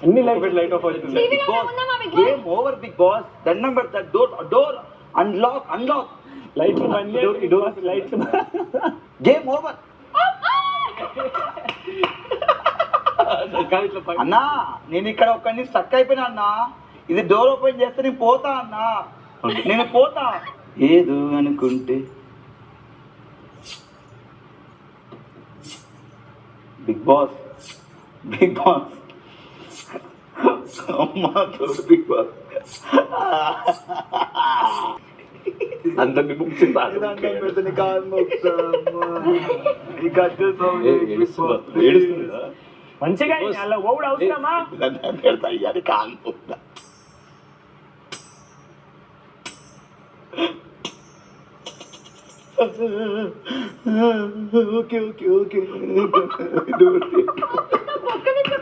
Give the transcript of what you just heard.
అన్ని light off అవుతుంది. Game over big boss. దండం పెడతా. డోర్ అన్లాక్ లైట్లు బంద్ డోర్ లైట్లు. గేమ్ ఓవర్ అన్నా. నేను ఇక్కడ ఒక్కడిని స్టక్ అయిపోయినా అన్నా. ఇది డోర్ ఓపెన్ చేస్తే నేను పోతా అన్నా. నేను పోతా. ఏదో అనుకుంటే బిగ్ బాస్ అమ్మా బిగ్ బాస్ అందరినీ బుక్ చేసి మంచిగా అలా ఓవుడు అవసరమా? అయ్యాది కాలు ఓకే ఓకే ఓకే